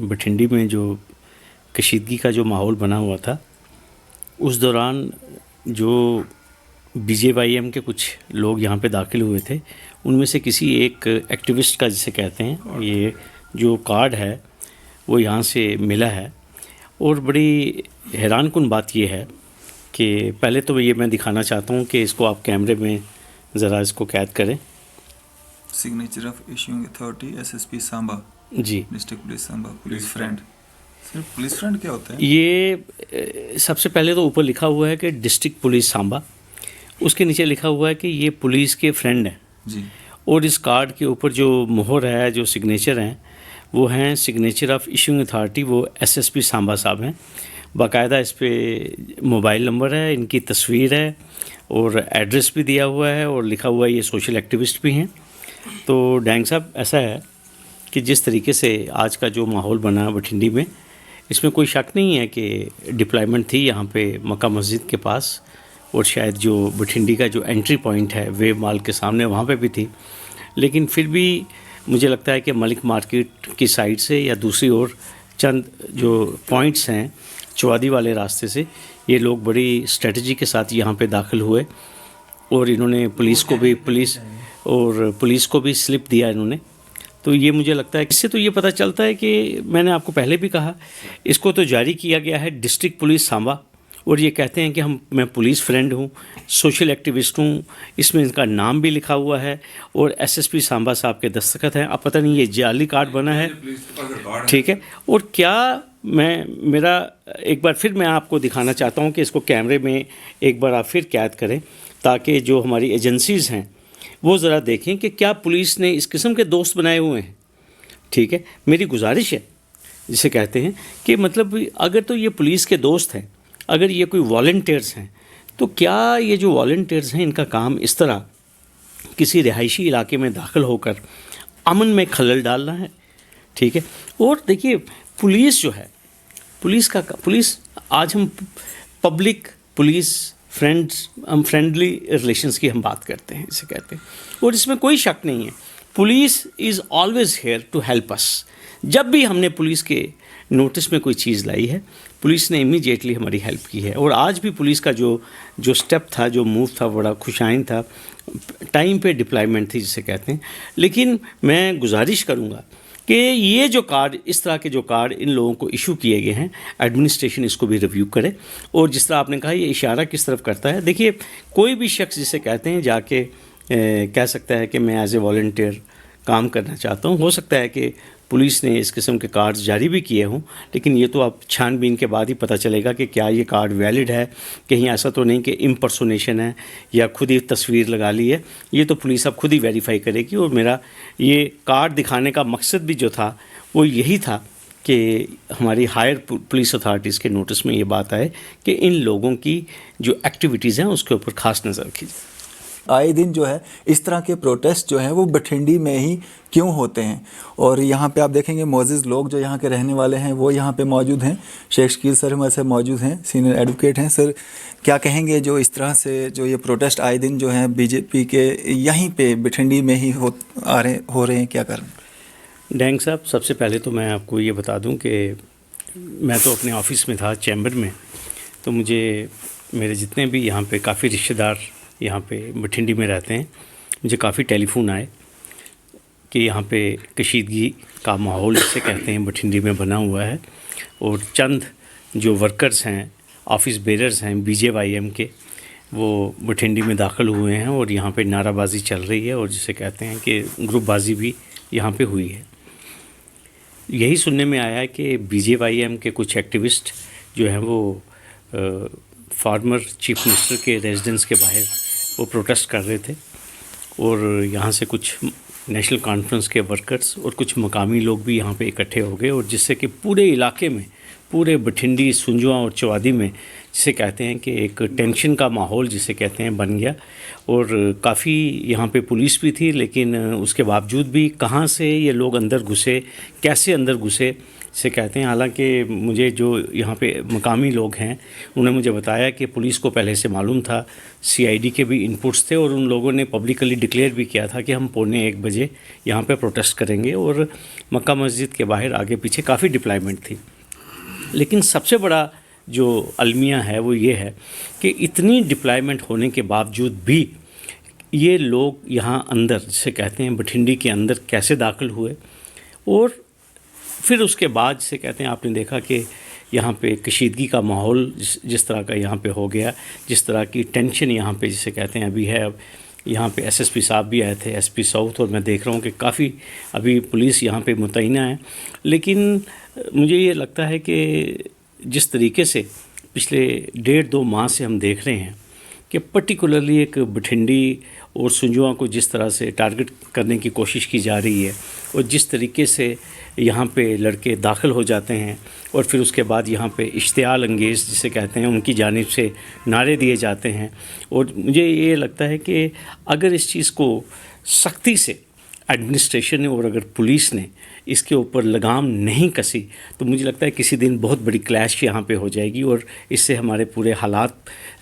बठिंडी में जो कशीदगी का जो माहौल बना हुआ था, उस दौरान जो बीजेवाईएम के कुछ लोग यहाँ पे दाखिल हुए थे, उनमें से किसी एक एक्टिविस्ट का, जिसे कहते हैं, ये जो कार्ड है वो यहाँ से मिला है। और बड़ी हैरानकुन बात ये है कि पहले तो ये मैं दिखाना चाहता हूँ कि इसको आप कैमरे में ज़रा इसको कैद करें। Signature of issuing authority SSP Samba ji, district police Samba police friend. सिर्फ पुलिस फ्रेंड क्या होता है? ये सबसे पहले तो ऊपर लिखा हुआ है कि डिस्ट्रिक्ट पुलिस सांबा, उसके नीचे लिखा हुआ है कि ये पुलिस के फ्रेंड हैं जी। और इस कार्ड के ऊपर जो मोहर है, जो सिग्नेचर हैं, वो हैं सिग्नेचर ऑफ इशूइंग अथॉरिटी, वो एसएसपी सांबा साहब हैं। बाकायदा इस पे मोबाइल नंबर है, इनकी तस्वीर है और एड्रेस भी दिया हुआ है और लिखा हुआ है ये सोशल एक्टिविस्ट भी हैं। तो डैंग साहब, ऐसा है कि जिस तरीके से आज का जो माहौल बना बठिंडी में, इसमें कोई शक नहीं है कि डिप्लॉयमेंट थी यहाँ पे मक्का मस्जिद के पास, और शायद जो बठिंडी का जो एंट्री पॉइंट है वेव मॉल के सामने, वहाँ पे भी थी। लेकिन फिर भी मुझे लगता है कि मलिक मार्केट की साइड से या दूसरी ओर चंद जो पॉइंट्स हैं चौवादी वाले रास्ते से, ये लोग बड़ी स्ट्रेटजी के साथ यहाँ पे दाखिल हुए और इन्होंने पुलिस को भी स्लिप दिया इन्होंने। तो ये मुझे लगता है, इससे तो ये पता चलता है कि मैंने आपको पहले भी कहा, इसको तो जारी किया गया है डिस्ट्रिक्ट पुलिस सांबा, और ये कहते हैं कि मैं पुलिस फ्रेंड हूँ, सोशल एक्टिविस्ट हूँ। इसमें इनका नाम भी लिखा हुआ है और एसएसपी सांबा साहब के दस्तखत हैं। अब पता नहीं ये जाली कार्ड बना है, ठीक है। और क्या मेरा एक बार फिर मैं आपको दिखाना चाहता हूँ कि इसको कैमरे में एक बार आप फिर कैद करें, ताकि जो हमारी एजेंसीज़ हैं वो ज़रा देखें कि क्या पुलिस ने इस किस्म के दोस्त बनाए हुए हैं, ठीक है। मेरी गुजारिश है, जिसे कहते हैं कि मतलब अगर तो ये पुलिस के दोस्त हैं, अगर ये कोई वॉलंटियर्स हैं, तो क्या ये जो वॉलंटियर्स हैं इनका काम इस तरह किसी रिहायशी इलाके में दाखिल होकर अमन में खलल डालना है, ठीक है। और देखिए, पुलिस जो है, पुलिस आज हम पब्लिक पुलिस हम फ्रेंडली रिलेशंस की हम बात करते हैं, इसे कहते हैं, और इसमें कोई शक नहीं है, police is always here to help us. जब भी हमने पुलिस के नोटिस में कोई चीज़ लाई है, पुलिस ने इमीडिएटली हमारी हेल्प की है। और आज भी पुलिस का जो स्टेप था, जो मूव था, बड़ा खुशाइन था, टाइम पे डिप्लॉयमेंट थी, जिसे कहते हैं। लेकिन मैं गुजारिश करूँगा कि ये जो कार्ड, इस तरह के जो कार्ड इन लोगों को इशू किए गए हैं, एडमिनिस्ट्रेशन इसको भी रिव्यू करे। और जिस तरह आपने कहा, ये इशारा किस तरफ करता है, देखिए, कोई भी शख्स जिसे कहते हैं जाके कह सकता है कि मैं एज ए वॉलंटियर काम करना चाहता हूँ। हो सकता है कि पुलिस ने इस किस्म के कार्ड्स जारी भी किए हों, लेकिन ये तो आप छानबीन के बाद ही पता चलेगा कि क्या ये कार्ड वैलिड है, कहीं ऐसा तो नहीं कि इम्पर्सोनेशन है या खुद ही तस्वीर लगा ली है। ये तो पुलिस अब खुद ही वेरीफाई करेगी। और मेरा ये कार्ड दिखाने का मकसद भी जो था वो यही था कि हमारी हायर पुलिस अथॉरिटीज़ के नोटिस में ये बात आए कि इन लोगों की जो एक्टिविटीज़ हैं उसके ऊपर ख़ास नज़र रखी जाए। आए दिन जो है इस तरह के प्रोटेस्ट जो है वो बठिंडी में ही क्यों होते हैं? और यहाँ पे आप देखेंगे मोअज़्ज़िज़ लोग जो यहाँ के रहने वाले हैं वो यहाँ पे मौजूद हैं। शेख शकील सर हमारे साथ मौजूद हैं, सीनियर एडवोकेट हैं। सर, क्या कहेंगे जो इस तरह से जो ये प्रोटेस्ट आए दिन जो हैं बीजेपी के यहीं पे बठिंडी में ही हो रहे हैं, क्या कारण? डैंग साहब, सबसे पहले तो मैं आपको ये बता दूं कि मैं तो अपने ऑफिस में था, चैम्बर में, तो मुझे मेरे जितने भी यहाँ पे काफ़ी रिश्तेदार यहाँ पे बठिंडी में रहते हैं, मुझे काफ़ी टेलीफोन आए कि यहाँ पे कशीदगी का माहौल, जिसे कहते हैं, बठिंडी में बना हुआ है और चंद जो वर्कर्स हैं, ऑफिस बेरर्स हैं बीजेवाईएम के, वो बठिंडी में दाखिल हुए हैं और यहाँ पे नाराबाजी चल रही है और जिसे कहते हैं कि ग्रुपबाजी भी यहाँ पे हुई है। यही सुनने में आया है कि बीजेवाईएम के कुछ एक्टिविस्ट जो हैं वो फॉर्मर चीफ मिनिस्टर के रेजिडेंस के बाहर वो प्रोटेस्ट कर रहे थे और यहाँ से कुछ नेशनल कॉन्फ्रेंस के वर्कर्स और कुछ मकामी लोग भी यहाँ पे इकट्ठे हो गए, और जिससे कि पूरे इलाके में, पूरे बठिंडी, सुंजुआ और चौवादी में, जिसे कहते हैं कि एक टेंशन का माहौल, जिसे कहते हैं, बन गया। और काफ़ी यहाँ पे पुलिस भी थी, लेकिन उसके बावजूद भी कहाँ से ये लोग अंदर घुसे, कैसे अंदर घुसे, से कहते हैं। हालांकि मुझे जो यहाँ पे मकामी लोग हैं उन्होंने मुझे बताया कि पुलिस को पहले से मालूम था, सीआईडी के भी इनपुट्स थे और उन लोगों ने पब्लिकली डिक्लेयर भी किया था कि हम 12:45 यहाँ पे प्रोटेस्ट करेंगे और मक्का मस्जिद के बाहर आगे पीछे काफ़ी डिप्लॉयमेंट थी। लेकिन सबसे बड़ा जो अलमिया है वो ये है कि इतनी डिप्लॉयमेंट होने के बावजूद भी ये लोग यहाँ अंदर, जिसे कहते हैं बठिंडी के अंदर, कैसे दाखिल हुए। और फिर उसके बाद से कहते हैं आपने देखा कि यहाँ पे कशीदगी का माहौल जिस तरह का यहाँ पे हो गया, जिस तरह की टेंशन यहाँ पे जिसे कहते हैं अभी है। अब यहाँ पे एसएसपी साहब भी आए थे, एसपी साउथ, और मैं देख रहा हूँ कि काफ़ी अभी पुलिस यहाँ पे मुतैना है। लेकिन मुझे ये लगता है कि जिस तरीके से पिछले 1.5-2 माह से हम देख रहे हैं कि पर्टिकुलरली एक बठिंडी और सुंजुआ को जिस तरह से टारगेट करने की कोशिश की जा रही है और जिस तरीके से यहाँ पे लड़के दाखिल हो जाते हैं और फिर उसके बाद यहाँ पे इश्तियाल अंगेज़ जिसे कहते हैं उनकी जानिब से नारे दिए जाते हैं। और मुझे ये लगता है कि अगर इस चीज़ को सख्ती से एडमिनिस्ट्रेशन ने और अगर पुलिस ने इसके ऊपर लगाम नहीं कसी तो मुझे लगता है किसी दिन बहुत बड़ी क्लैश यहाँ पे हो जाएगी और इससे हमारे पूरे हालात,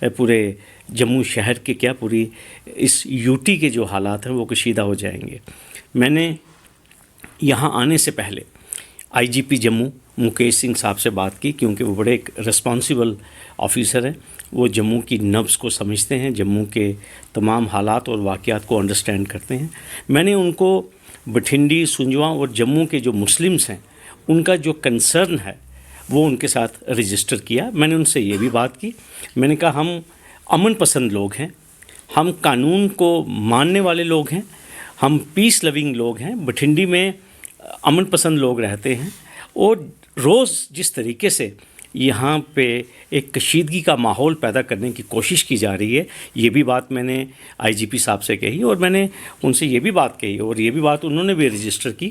पूरे जम्मू शहर के क्या, पूरी इस यूटी के जो हालात हैं वो कशीदा हो जाएंगे। मैंने यहाँ आने से पहले आईजीपी जम्मू मुकेश सिंह साहब से बात की, क्योंकि वो बड़े एक रिस्पॉन्सिबल ऑफिसर हैं, वो जम्मू की नब्ज़ को समझते हैं, जम्मू के तमाम हालात और वाक़यात को अंडरस्टैंड करते हैं। मैंने उनको बठिंडी, सुंजवा और जम्मू के जो मुस्लिम्स हैं उनका जो कंसर्न है वो उनके साथ रजिस्टर किया। मैंने उनसे ये भी बात की, मैंने कहा हम अमन पसंद लोग हैं, हम कानून को मानने वाले लोग हैं, हम पीस लविंग लोग हैं, बठिंडी में अमन पसंद लोग रहते हैं और रोज़ जिस तरीके से यहाँ पे एक कशीदगी का माहौल पैदा करने की कोशिश की जा रही है, ये भी बात मैंने आईजीपी साहब से कही और मैंने उनसे ये भी बात कही और ये भी बात उन्होंने भी रजिस्टर की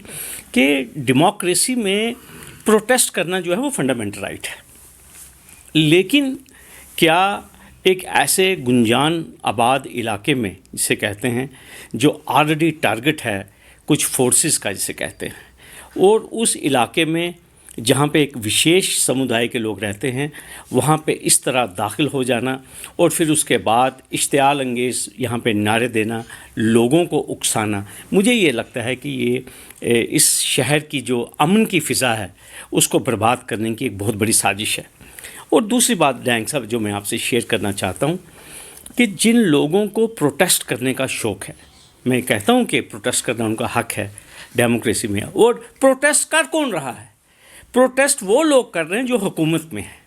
कि डेमोक्रेसी में प्रोटेस्ट करना जो है वो फंडामेंटल राइट है। लेकिन क्या एक ऐसे गुंजान आबाद इलाके में जिसे कहते हैं जो ऑलरेडी टारगेट है कुछ फोर्सेस का जिसे कहते हैं, और उस इलाके में जहाँ पे एक विशेष समुदाय के लोग रहते हैं वहाँ पे इस तरह दाखिल हो जाना और फिर उसके बाद इश्तियाल अंगेज़ यहाँ पे नारे देना, लोगों को उकसाना, मुझे ये लगता है कि ये इस शहर की जो अमन की फ़िज़ा है उसको बर्बाद करने की एक बहुत बड़ी साजिश है। और दूसरी बात डैंग साहब जो मैं आपसे शेयर करना चाहता हूँ कि जिन लोगों को प्रोटेस्ट करने का शौक़ है, मैं कहता हूँ कि प्रोटेस्ट करना उनका हक़ है डेमोक्रेसी में, और प्रोटेस्ट कर कौन रहा है? प्रोटेस्ट वो लोग कर रहे हैं जो हुकूमत में हैं।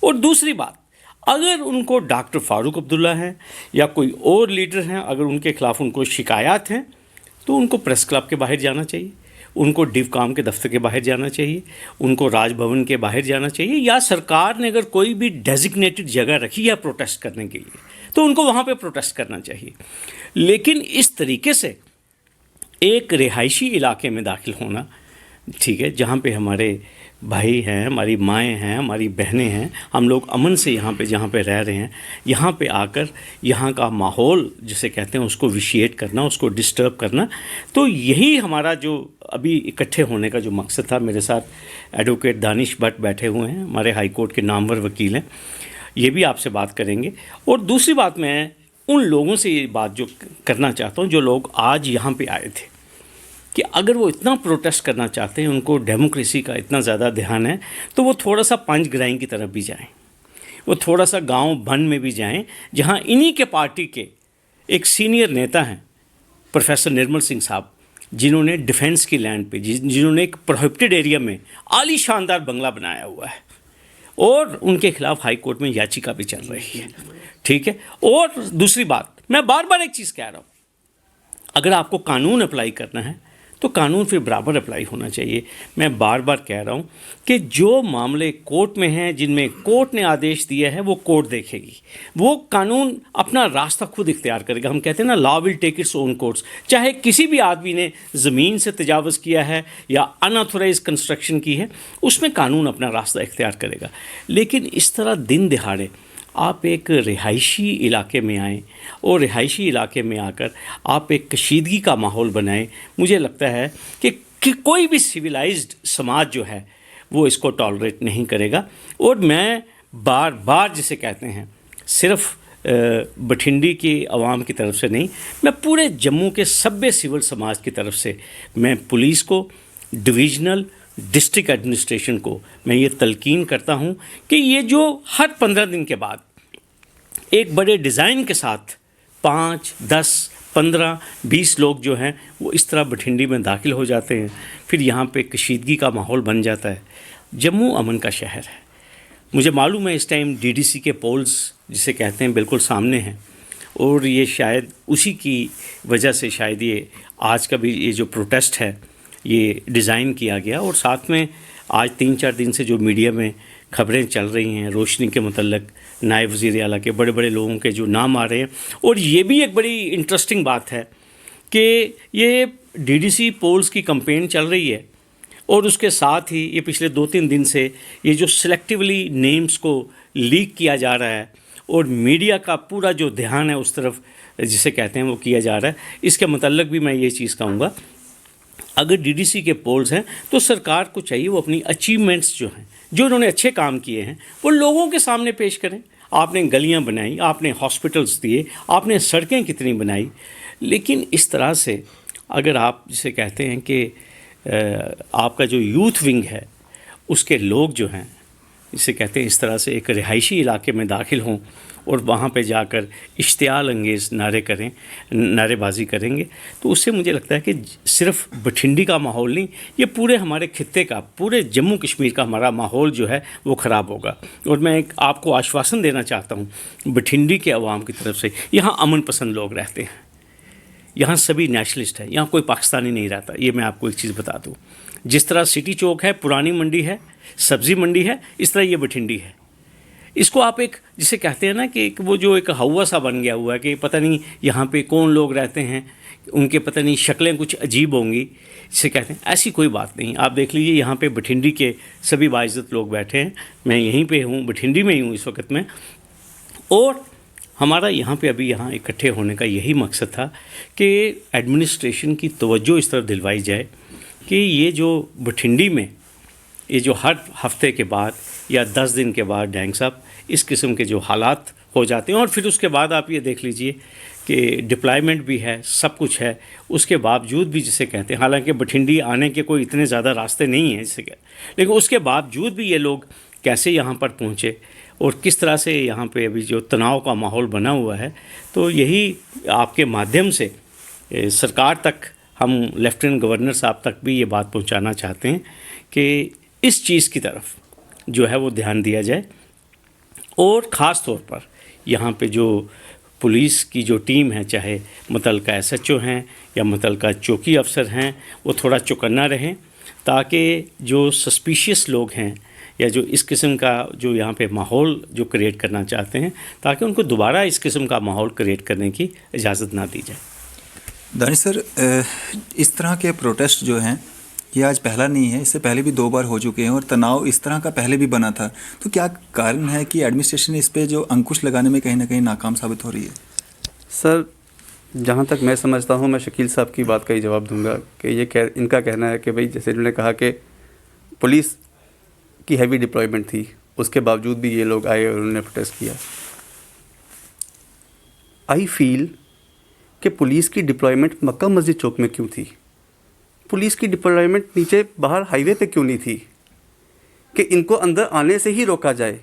और दूसरी बात, अगर उनको डॉक्टर फ़ारूक अब्दुल्ला हैं या कोई और लीडर हैं, अगर उनके ख़िलाफ़ उनको शिकायत हैं तो उनको प्रेस क्लब के बाहर जाना चाहिए, उनको डिवकाम के दफ्तर के बाहर जाना चाहिए, उनको राजभवन के बाहर जाना चाहिए, या सरकार ने अगर कोई भी डेजिग्नेटेड जगह रखी है प्रोटेस्ट करने के लिए तो उनको वहाँ पे प्रोटेस्ट करना चाहिए। लेकिन इस तरीके से एक रिहायशी इलाके में दाखिल होना, ठीक है, जहाँ पे हमारे भाई हैं, हमारी माएँ हैं, हमारी बहनें हैं, हम लोग अमन से यहाँ पे जहाँ पे रह रहे हैं, यहाँ पे आकर यहाँ का माहौल जिसे कहते हैं उसको विशिएट करना, उसको डिस्टर्ब करना, तो यही हमारा जो अभी इकट्ठे होने का जो मकसद था। मेरे साथ एडवोकेट दानिश भट्ट बैठे हुए हैं, हमारे हाई कोर्ट के नामवर वकील हैं, ये भी आपसे बात करेंगे। और दूसरी बात, मैं उन लोगों से ये बात जो करना चाहता हूँ जो लोग आज यहाँ पे आए थे, कि अगर वो इतना प्रोटेस्ट करना चाहते हैं, उनको डेमोक्रेसी का इतना ज़्यादा ध्यान है, तो वो थोड़ा सा पंचग्राई की तरफ भी जाएं, वो थोड़ा सा गांव भन में भी जाएं, जहां इन्हीं के पार्टी के एक सीनियर नेता हैं प्रोफेसर निर्मल सिंह साहब, जिन्होंने डिफेंस की लैंड पे, जिन्होंने एक प्रोहिबिटेड एरिया में आली शानदार बंगला बनाया हुआ है और उनके खिलाफ हाई कोर्ट में याचिका भी चल रही है, ठीक है। और दूसरी बात, मैं बार बार एक चीज़ कह रहा हूँ, अगर आपको कानून अप्लाई करना है तो कानून फिर बराबर अप्लाई होना चाहिए। मैं बार बार कह रहा हूँ कि जो मामले कोर्ट में हैं, जिनमें कोर्ट ने आदेश दिया है, वो कोर्ट देखेगी, वो कानून अपना रास्ता खुद इख्तियार करेगा। हम कहते हैं ना, law will take its own course. चाहे किसी भी आदमी ने ज़मीन से तजावज़ किया है या अनऑथोराइज कंस्ट्रक्शन की है, उसमें कानून अपना रास्ता इख्तियार करेगा। लेकिन इस तरह दिन दिहाड़े आप एक रिहायशी इलाके में आएँ और रिहायशी इलाके में आकर आप एक कशीदगी का माहौल बनाएं, मुझे लगता है कि कि कोई भी सिविलाइज्ड समाज जो है वो इसको टॉलरेट नहीं करेगा। और मैं बार बार जिसे कहते हैं सिर्फ बठिंडी की आवाम की तरफ से नहीं, मैं पूरे जम्मू के सभ्य सिविल समाज की तरफ से मैं पुलिस को, डिवीज़नल डिस्ट्रिक्ट एडमिनिस्ट्रेशन को मैं ये तलकीन करता हूँ कि ये जो हर 15 दिन के बाद एक बड़े डिज़ाइन के साथ 5, 10, 15, 20 लोग जो हैं वो इस तरह बठिंडी में दाखिल हो जाते हैं, फिर यहाँ पे कशीदगी का माहौल बन जाता है। जम्मू अमन का शहर है। मुझे मालूम है इस टाइम डीडीसी के पोल्स जिसे कहते हैं बिल्कुल सामने हैं, और ये शायद उसी की वजह से शायद ये आज का भी ये जो प्रोटेस्ट है ये डिज़ाइन किया गया। और साथ में आज 3-4 दिन से जो मीडिया में खबरें चल रही हैं रोशनी के मतलब, नायब वज़ीर आला के बड़े बड़े लोगों के जो नाम आ रहे हैं, और ये भी एक बड़ी इंटरेस्टिंग बात है कि ये डीडीसी पोल्स की कैंपेन चल रही है और उसके साथ ही ये पिछले 2-3 दिन से ये जो सिलेक्टिवली नेम्स को लीक किया जा रहा है और मीडिया का पूरा जो ध्यान है उस तरफ जिसे कहते हैं वो किया जा रहा है। इसके मतलब भी मैं ये चीज़ कहूँगा, अगर डीडीसी के पोल्स हैं तो सरकार को चाहिए वो अपनी अचीवमेंट्स जो हैं, जो उन्होंने अच्छे काम किए हैं, वो लोगों के सामने पेश करें। आपने गलियां बनाई, आपने हॉस्पिटल्स दिए, आपने सड़कें कितनी बनाई, लेकिन इस तरह से अगर आप जिसे कहते हैं कि आपका जो यूथ विंग है उसके लोग जो हैं जिसे कहते हैं इस तरह से एक रिहायशी इलाके में दाखिल हों और वहाँ पे जाकर इश्तियाल अंगेज़ नारेबाजी करेंगे, तो उससे मुझे लगता है कि सिर्फ बठिंडी का माहौल नहीं, ये पूरे हमारे खित्ते का, पूरे जम्मू कश्मीर का हमारा माहौल जो है वो ख़राब होगा। और मैं एक आपको आश्वासन देना चाहता हूँ बठिंडी के अवाम की तरफ से, यहाँ अमन पसंद लोग रहते हैं, यहाँ सभी नेशनलिस्ट हैं, यहाँ कोई पाकिस्तानी नहीं रहता। ये मैं आपको एक चीज़ बता दूँ, जिस तरह सिटी चौक है, पुरानी मंडी है, सब्ज़ी मंडी है, इस तरह ये बठिंडी है। इसको आप एक जिसे कहते हैं ना कि एक वो जो एक हवा सा बन गया हुआ है कि पता नहीं यहाँ पे कौन लोग रहते हैं, उनके पता नहीं शक्लें कुछ अजीब होंगी, जिसे कहते हैं, ऐसी कोई बात नहीं। आप देख लीजिए यहाँ पे बठिंडी के सभी बाइज़्ज़त लोग बैठे हैं, मैं यहीं पे हूँ, बठिंडी में ही हूँ इस वक्त में, और हमारा यहाँ पे अभी यहाँ इकट्ठे होने का यही मकसद था कि एडमिनिस्ट्रेशन की तवज्जो इस तरफ दिलवाई जाए कि ये जो बठिंडी में ये जो हर हफ्ते के बाद या 10 दिन के बाद डैंग साहब इस किस्म के जो हालात हो जाते हैं, और फिर उसके बाद आप ये देख लीजिए कि डिप्लॉयमेंट भी है, सब कुछ है, उसके बावजूद भी जिसे कहते हैं, हालांकि बठिंडी आने के कोई इतने ज़्यादा रास्ते नहीं हैं जिसे लेकिन उसके बावजूद भी ये लोग कैसे यहाँ पर पहुँचे और किस तरह से यहाँ पे अभी जो तनाव का माहौल बना हुआ है। तो यही आपके माध्यम से सरकार तक हम लेफ्टिनेंट गवर्नर साहब तक भी ये बात पहुँचाना चाहते हैं कि इस चीज़ की तरफ जो है वो ध्यान दिया जाए, और ख़ास तौर पर यहाँ पे जो पुलिस की जो टीम है, चाहे मुतलका एसएचओ हैं या मुतलका चौकी अफसर हैं, वो थोड़ा चौकन्ना रहें ताकि जो सस्पिशियस लोग हैं या जो इस किस्म का जो यहाँ पे माहौल जो क्रिएट करना चाहते हैं, ताकि उनको दोबारा इस किस्म का माहौल क्रिएट करने की इजाज़त ना दी जाए। दानिश सर, इस तरह के प्रोटेस्ट जो हैं ये आज पहला नहीं है, इससे पहले भी 2 बार हो चुके हैं और तनाव इस तरह का पहले भी बना था। तो क्या कारण है कि एडमिनिस्ट्रेशन इस पे जो अंकुश लगाने में कहीं ना कहीं नाकाम साबित हो रही है? सर, जहाँ तक मैं समझता हूँ, मैं शकील साहब की बात का ही जवाब दूंगा कि इनका कहना है कि भाई जैसे इन्होंने कहा कि पुलिस की हैवी डिप्लॉयमेंट थी, उसके बावजूद भी ये लोग आए और उन्होंने प्रोटेस्ट किया। आई फील कि पुलिस की डिप्लॉयमेंट मक्का मस्जिद चौक में क्यों थी? पुलिस की डिप्लॉयमेंट नीचे बाहर हाईवे पे क्यों नहीं थी कि इनको अंदर आने से ही रोका जाए?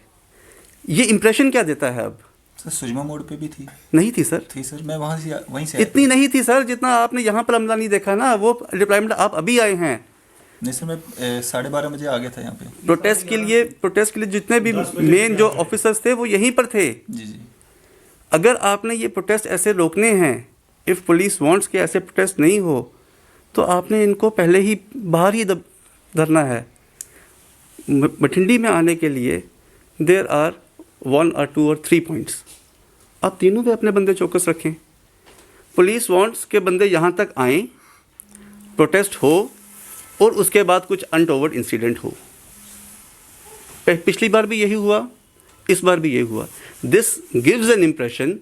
ये इंप्रेशन क्या देता है? अब सर सुजमा मोड़ पे भी थी? नहीं थी सर। थी सर, मैं वहीं से इतनी नहीं थी सर जितना आपने यहाँ पर हमला नहीं देखा ना। वो डिप्लॉयमेंट आप अभी आए हैं। नहीं सर, मैं 12:30 बजे आ गया था यहाँ पे प्रोटेस्ट के लिए जितने भी मेन जो ऑफिसर्स थे वो यहीं पर थे। जी जी। अगर आपने ये प्रोटेस्ट ऐसे रोकने हैं, इफ़ पुलिस वांट्स के ऐसे प्रोटेस्ट नहीं हो, तो आपने इनको पहले ही बाहर ही धरना है। बठिंडी में आने के लिए there are 1 or 2 or 3 points. आप तीनों पे अपने बंदे चौकस रखें। पुलिस वांट्स के बंदे यहाँ तक आएँ, प्रोटेस्ट हो और उसके बाद कुछ अनटोवर्ड इंसिडेंट हो। पिछली बार भी यही हुआ, इस बार भी यही हुआ। दिस गिव्स एन इम्प्रेशन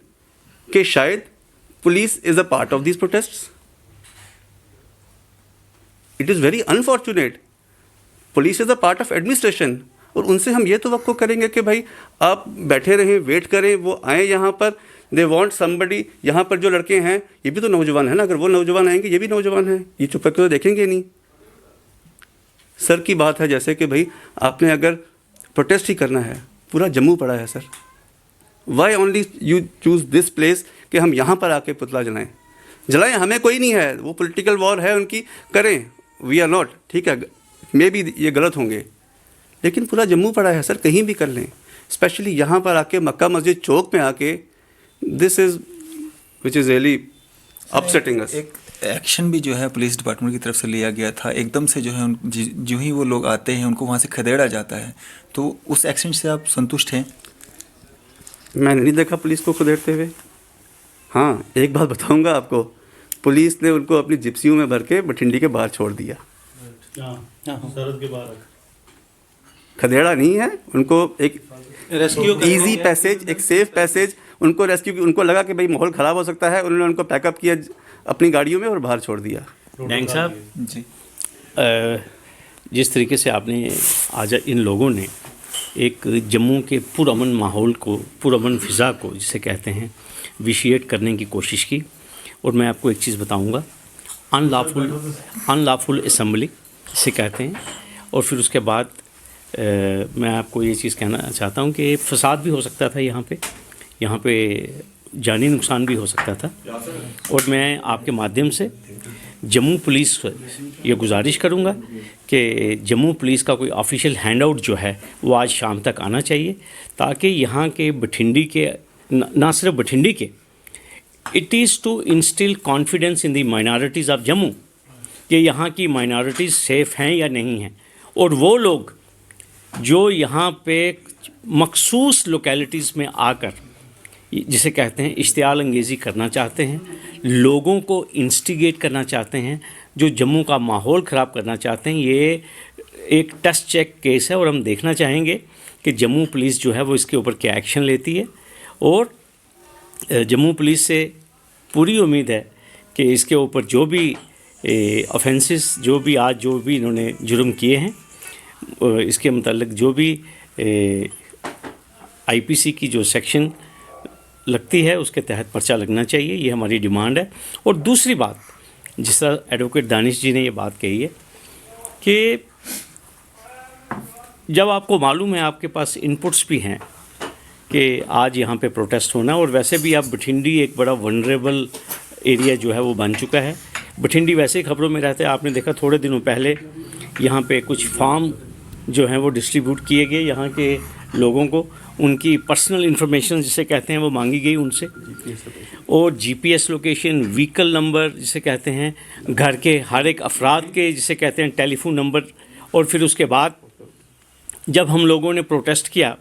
कि शायद police is a part of this protests. It is very unfortunate. Police is a part of administration, और उनसे हम ये तो करेंगे कि भाई आप बैठे रहें, वेट करें, वो आए यहाँ पर, दे वांट समबडी। यहाँ पर जो लड़के हैं ये भी तो नौजवान है ना, अगर वो नौजवान आएंगे ये भी नौजवान हैं, ये चुप करके तो देखेंगे नहीं। सर की बात है जैसे कि भाई आपने अगर प्रोटेस्ट ही करना है, पूरा जम्मू पड़ा है sir, why only you choose this place कि हम यहाँ पर आके पुतला जलाएं, हमें कोई नहीं है, वो पॉलिटिकल वॉर है उनकी, करें, वी आर नॉट, ठीक है, मे बी ये गलत होंगे, लेकिन पूरा जम्मू पड़ा है सर, कहीं भी कर लें। स्पेशली यहाँ पर आके मक्का मस्जिद चौक में आके, this is which is really upsetting us. एक एक्शन भी जो है पुलिस डिपार्टमेंट की तरफ से लिया गया था, एकदम से जो है जो ही वो लोग आते हैं उनको वहाँ से खदेड़ा जाता है, तो उस एक्शन से आप संतुष्ट हैं? मैंने नहीं देखा पुलिस को खुदेड़ते हुए। हाँ, एक बात बताऊंगा आपको, पुलिस ने उनको अपनी जिप्सियों में भर के बठिंडी के बाहर छोड़ दिया। सरहद के बाहर खदेड़ा नहीं है उनको, एक रेस्क्यू इजी पैसेज, एक सेफ पैसेज, उनको रेस्क्यू, उनको लगा कि भाई माहौल ख़राब हो सकता है, उन्होंने उनको पैकअप किया अपनी गाड़ियों में और बाहर छोड़ दिया। डैंग साहब जी, जिस तरीके से आपने आज इन लोगों ने एक जम्मू के पुरअमन माहौल को, पुरअमन फ़िज़ा को जिसे कहते हैं, विशिएट करने की कोशिश की, और मैं आपको एक चीज़ बताऊंगा, अनलॉफुल असम्बली इसे कहते हैं। और फिर उसके बाद मैं आपको ये चीज़ कहना चाहता हूँ कि फसाद भी हो सकता था यहाँ पे जानी नुकसान भी हो सकता था। और मैं आपके माध्यम से जम्मू पुलिस ये गुजारिश करूँगा कि जम्मू पुलिस का कोई ऑफिशियल हैंडआउट जो है वो आज शाम तक आना चाहिए, ताकि यहाँ के बठिंडी के, ना सिर्फ बठिंडी के, it is to instil confidence in the minorities of Jammu कि यहाँ की माइनॉरिटीज़ सेफ़ हैं या नहीं हैं। और वो लोग जो यहाँ पे मखसूस लोकेलिटीज़ में आकर जिसे कहते हैं इश्तियाल अंगेज़ी करना चाहते हैं, लोगों को इंस्टिगेट करना चाहते हैं, जो जम्मू का माहौल ख़राब करना चाहते हैं, ये एक टेस्ट चेक केस है। और हम देखना चाहेंगे कि जम्मू पुलिस जो है वो इसके ऊपर क्या एक्शन लेती है। और जम्मू पुलिस से पूरी उम्मीद है कि इसके ऊपर जो भी ऑफेंसेस, जो भी इन्होंने जुर्म किए हैं, इसके मतलब जो भी आईपीसी की जो सेक्शन लगती है उसके तहत पर्चा लगना चाहिए, ये हमारी डिमांड है। और दूसरी बात, जिस तरह एडवोकेट दानिश जी ने ये बात कही है कि जब आपको मालूम है, आपके पास इनपुट्स भी हैं कि आज यहाँ पे प्रोटेस्ट होना, और वैसे भी अब बठिंडी एक बड़ा वनरेबल एरिया जो है वो बन चुका है। बठिंडी वैसे ही खबरों में रहते हैं, आपने देखा थोड़े दिनों पहले यहाँ पे कुछ फार्म जो हैं वो डिस्ट्रीब्यूट किए गए यहाँ के लोगों को, उनकी पर्सनल इन्फॉर्मेशन जिसे कहते हैं वो मांगी गई उनसे, और जीपीएस लोकेशन, व्हीकल नंबर जिसे कहते हैं, घर के हर एक अफराद के जिसे कहते हैं टेलीफोन नंबर। और फिर उसके बाद जब हम लोगों ने प्रोटेस्ट किया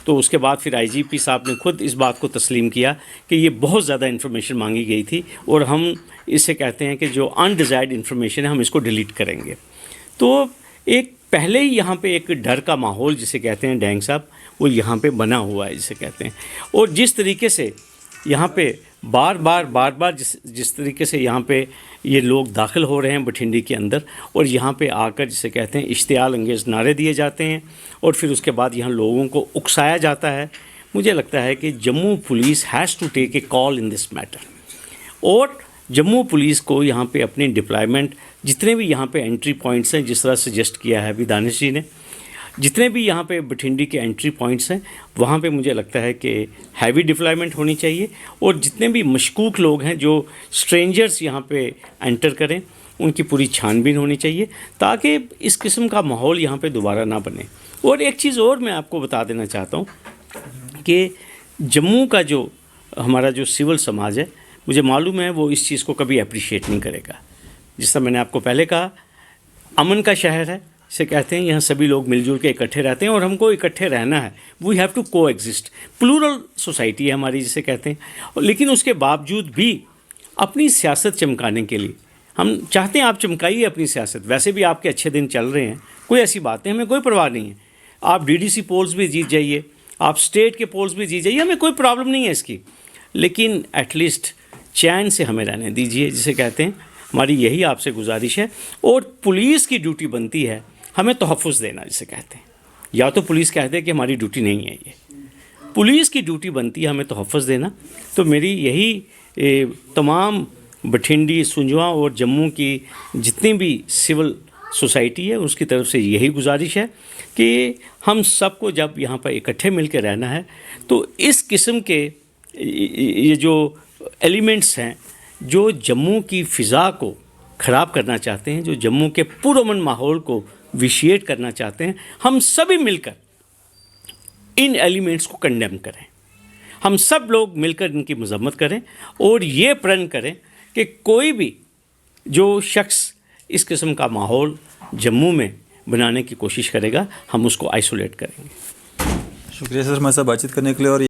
तो उसके बाद फिर आईजीपी साहब ने खुद इस बात को तस्लीम किया कि ये बहुत ज़्यादा इन्फॉर्मेशन मांगी गई थी, और हम इसे कहते हैं कि जो अनडिज़ायर्ड इन्फॉर्मेशन है हम इसको डिलीट करेंगे। तो एक पहले ही यहाँ पे एक डर का माहौल जिसे कहते हैं डैंग साहब, वो यहाँ पे बना हुआ है जिसे कहते हैं। और जिस तरीके से यहाँ पे बार बार जिस तरीके से यहाँ पे ये लोग दाखिल हो रहे हैं बठिंडी के अंदर, और यहाँ पे आकर जिसे कहते हैं इश्तियाल अंगेज़ नारे दिए जाते हैं, और फिर उसके बाद यहाँ लोगों को उकसाया जाता है, मुझे लगता है कि Jammu police has to take a call in this matter. और जम्मू पुलिस को यहाँ पे अपनी डिप्लॉयमेंट, जितने भी यहाँ पे एंट्री पॉइंट्स हैं, जिस तरह सजेस्ट किया है अभी दानिश जी ने, जितने भी यहाँ पे बठिंडी के एंट्री पॉइंट्स हैं वहाँ पे मुझे लगता है कि हैवी डिप्लॉयमेंट होनी चाहिए। और जितने भी मशकूक लोग हैं, जो स्ट्रेंजर्स यहाँ पे एंटर करें, उनकी पूरी छानबीन होनी चाहिए, ताकि इस किस्म का माहौल यहाँ पे दोबारा ना बने। और एक चीज़ और मैं आपको बता देना चाहता हूँ कि जम्मू का जो हमारा जो सिविल समाज है, मुझे मालूम है वो इस चीज़ को कभी अप्रिशिएट नहीं करेगा। जिस तरह मैंने आपको पहले कहा, अमन का शहर है इसे कहते हैं, यहाँ सभी लोग मिलजुल के इकट्ठे रहते हैं, और हमको इकट्ठे रहना है, वी हैव टू को एग्जिस्ट। प्लूरल सोसाइटी है हमारी जिसे कहते हैं। लेकिन उसके बावजूद भी अपनी सियासत चमकाने के लिए हम चाहते हैं आप चमकाइए अपनी सियासत, वैसे भी आपके अच्छे दिन चल रहे हैं, कोई ऐसी बात नहीं, हमें कोई परवाह नहीं है। आप डीडीसी पोल्स भी जीत जाइए, आप स्टेट के पोल्स भी जीत जाइए, हमें कोई प्रॉब्लम नहीं है इसकी, लेकिन एटलीस्ट चैन से हमें रहने दीजिए जिसे कहते हैं, हमारी यही आपसे गुजारिश है। और पुलिस की ड्यूटी बनती है हमें तहफ़्फ़ुज़ देना, जिसे कहते हैं। या तो पुलिस कहते हैं कि हमारी ड्यूटी नहीं है, ये पुलिस की ड्यूटी बनती है हमें तहफ़्फ़ुज़ देना। तो मेरी यही तमाम बठिंडी, सुंजवा और जम्मू की जितनी भी सिविल सोसाइटी है उसकी तरफ से यही गुजारिश है कि हम सबको जब यहाँ पर इकट्ठे मिलकर रहना है तो इस किस्म के ये जो एलिमेंट्स हैं जो जम्मू की फ़िज़ा को ख़राब करना चाहते हैं, जो जम्मू के पुरअमन माहौल को विशिएट करना चाहते हैं, हम सभी मिलकर इन एलिमेंट्स को कंडेम करें। हम सब लोग मिलकर इनकी मज़म्मत करें और ये प्रण करें कि कोई भी जो शख्स इस किस्म का माहौल जम्मू में बनाने की कोशिश करेगा हम उसको आइसोलेट करेंगे। शुक्रिया सर हमारे साथ बातचीत करने के लिए। और